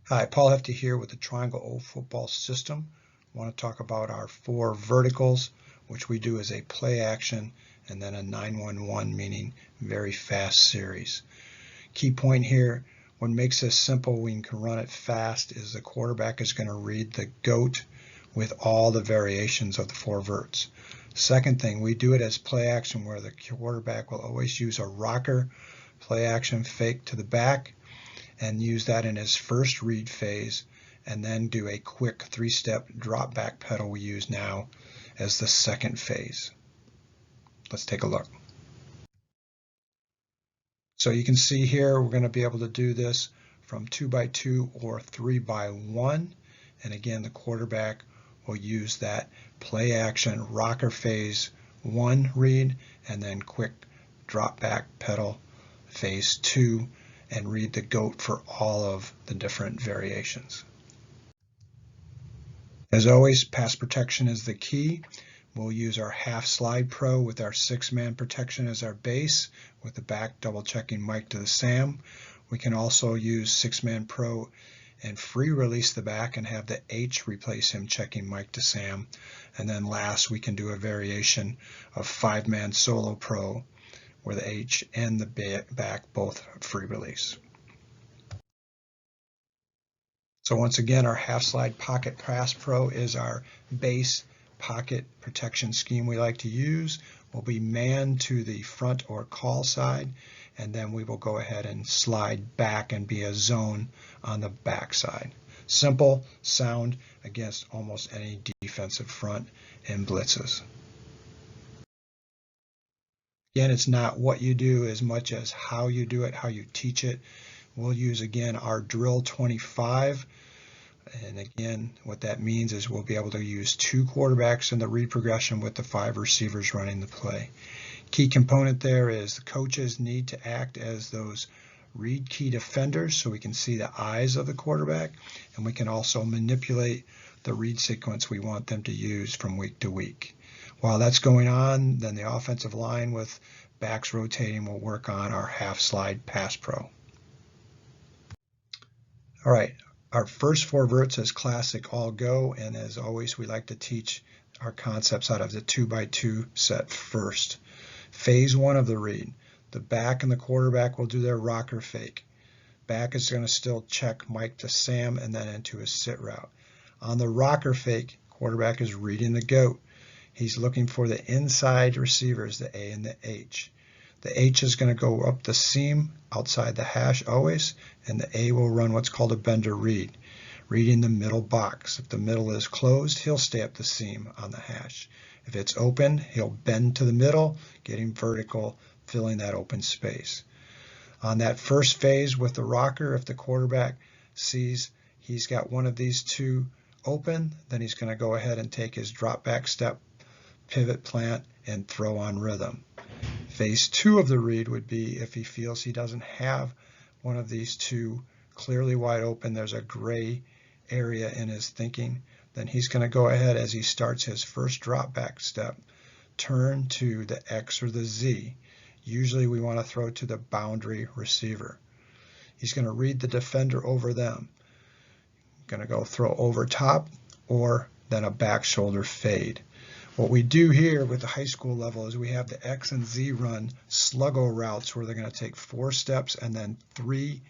Hi, Paul Hefty here with the Triangle O football system. I want to talk about our 4 verticals, which we do as a play action, and then a 9-1-1, meaning very fast series. Key point here, what makes this simple, we can run it fast, is the quarterback is going to read the GOAT with all the variations of the 4 verts. Second thing, we do it as play action where the quarterback will always use a rocker, play action fake to the back, and use that in his first read phase, and then do a quick 3-step drop back pedal we use now as the second phase. Let's take a look. So you can see here we're going to be able to do this from 2x2 or 3x1, and again the quarterback will use that play action rocker phase 1 read and then quick drop back pedal phase 2 and read the GOAT for all of the different variations. As always, pass protection is the key. We'll use our half slide pro with our 6-man protection as our base, with the back double checking Mike to the Sam. We can also use 6-man pro and free release the back and have the H replace him checking Mike to Sam. And then last, we can do a variation of 5-man solo pro where the H and the back both free release. So once again, our half slide pocket pass pro is our base pocket protection scheme we like to use. We'll be man to the front or call side, and then we will go ahead and slide back and be a zone on the back side. Simple, sound against almost any defensive front and blitzes. Again, it's not what you do as much as how you do it, how you teach it. We'll use, again, our drill 25. And again, what that means is we'll be able to use 2 quarterbacks in the read progression with the 5 receivers running the play. Key component there is the coaches need to act as those read key defenders so we can see the eyes of the quarterback, and we can also manipulate the read sequence we want them to use from week to week. While that's going on, then the offensive line with backs rotating will work on our half slide pass pro. All right, our first 4 verts is classic all go, and as always we like to teach our concepts out of the 2x2 set first. Phase 1 of the read, the back and the quarterback will do their rocker fake. Back is going to still check Mike to Sam and then into his sit route. On the rocker fake, quarterback is reading the GOAT. He's looking for the inside receivers, the A and the H. The H is going to go up the seam outside the hash always, and the A will run what's called a bender read, reading the middle box. If the middle is closed, he'll stay up the seam on the hash. If it's open, he'll bend to the middle, getting vertical, filling that open space. On that first phase with the rocker, if the quarterback sees he's got one of these 2 open, then he's going to go ahead and take his drop back step, pivot plant, and throw on rhythm. Phase 2 of the read would be if he feels he doesn't have one of these 2 clearly wide open, there's a gray area in his thinking, then he's going to go ahead as he starts his first drop back step, turn to the X or the Z. Usually we want to throw to the boundary receiver. He's going to read the defender over them. Going to go throw over top or then a back shoulder fade. What we do here with the high school level is we have the X and Z run sluggo routes where they're going to take 4 steps and then 3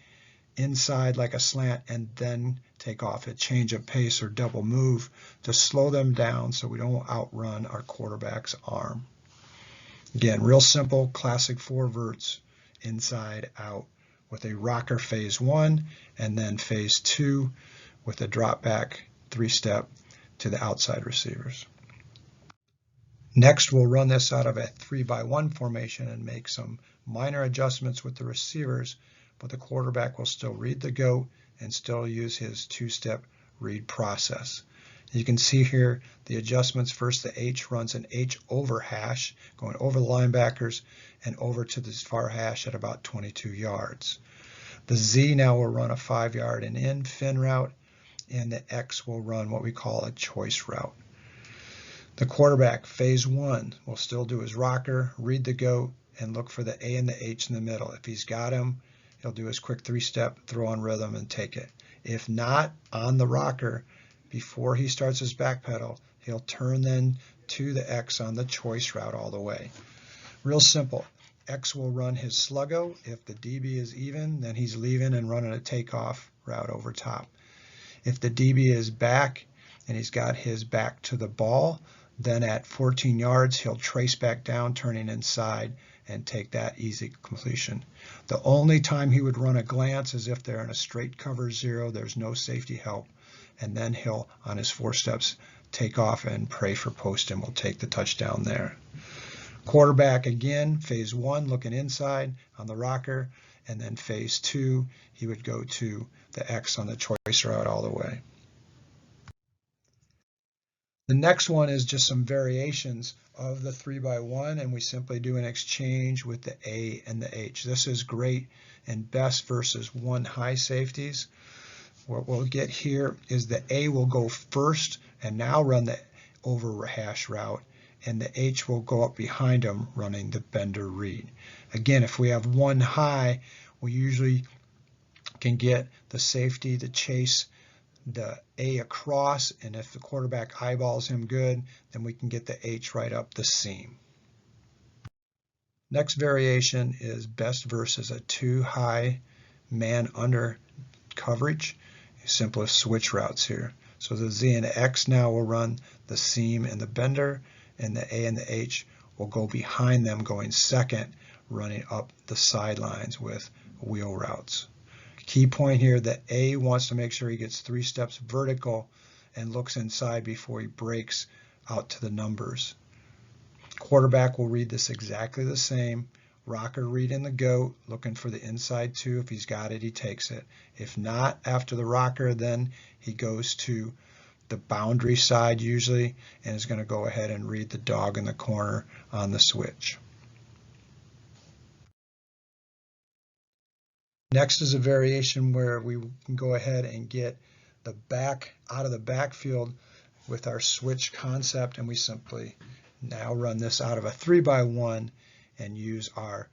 inside like a slant and then take off a change of pace or double move to slow them down so we don't outrun our quarterback's arm. Again, real simple, classic 4 verts, inside out with a rocker phase 1 and then phase 2 with a drop back 3-step to the outside receivers. Next, we'll run this out of a 3x1 formation and make some minor adjustments with the receivers, but the quarterback will still read the GOAT and still use his 2-step read process. You can see here the adjustments. First, the H runs an H over hash, going over the linebackers and over to this far hash at about 22 yards. The Z now will run a 5-yard and in fin route, and the X will run what we call a choice route. The quarterback, phase 1, will still do his rocker, read the GOAT, and look for the A and the H in the middle. If he's got him, he'll do his quick 3-step, throw on rhythm, and take it. If not, on the rocker, before he starts his back pedal, he'll turn then to the X on the choice route all the way. Real simple. X will run his sluggo. If the DB is even, then he's leaving and running a takeoff route over top. If the DB is back and he's got his back to the ball, then at 14 yards, he'll trace back down, turning inside, and take that easy completion. The only time he would run a glance is if they're in a straight cover zero, there's no safety help, and then he'll, on his 4 steps, take off and pray for post and will take the touchdown there. Quarterback again, phase 1, looking inside on the rocker, and then phase 2, he would go to the X on the choice route all the way. The next one is just some variations of the 3x1, and we simply do an exchange with the A and the H. This is great in best versus 1 high safeties. What we'll get here is the A will go first and now run the over hash route, and the H will go up behind him running the bender read. Again, if we have 1 high, we usually can get the safety to chase the A across, and if the quarterback eyeballs him good, then we can get the H right up the seam. Next variation is best versus a 2 high man under coverage. Simplest switch routes here. So the Z and the X now will run the seam and the bender, and the A and the H will go behind them going second, running up the sidelines with wheel routes. Key point here, that A wants to make sure he gets 3 steps vertical and looks inside before he breaks out to the numbers. Quarterback will read this exactly the same. Rocker read in the goat, looking for the inside 2. If he's got it, he takes it. If not, after the rocker, then he goes to the boundary side usually and is going to go ahead and read the dog in the corner on the switch. Next is a variation where we can go ahead and get the back out of the backfield with our switch concept, and we simply now run this out of a 3x1 and use our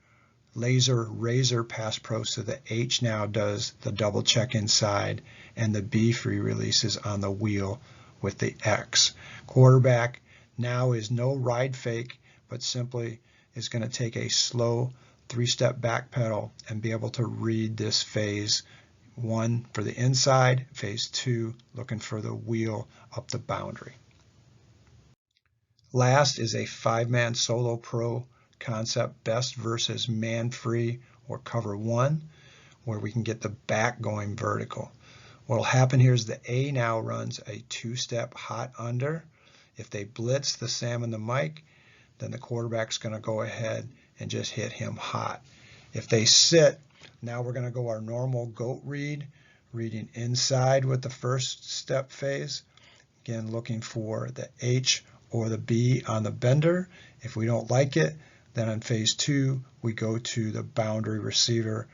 laser razor pass pro, so the H now does the double check inside and the B free releases on the wheel with the X. Quarterback now is no ride fake, but simply is going to take a slow 3-step back pedal and be able to read this phase 1 for the inside, phase 2 looking for the wheel up the boundary. Last is a 5-man solo pro concept, best versus man free or cover 1, where we can get the back going vertical. What will happen here is the A now runs a 2-step hot under. If they blitz the Sam and the Mike, then the quarterback's going to go ahead and just hit him hot. If they sit, now we're going to go our normal goat read, reading inside with the first step phase. Again, looking for the H or the B on the bender. If we don't like it, then on phase 2, we go to the boundary receiver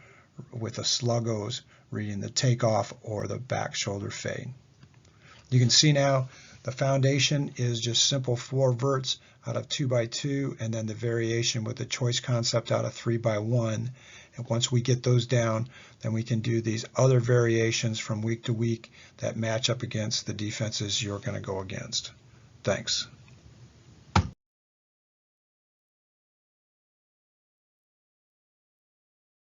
with the sluggos, reading the takeoff or the back shoulder fade. You can see now the foundation is just simple 4 verts out of 2x2, and then the variation with the choice concept out of 3x1. And once we get those down, then we can do these other variations from week to week that match up against the defenses you're going to go against. Thanks.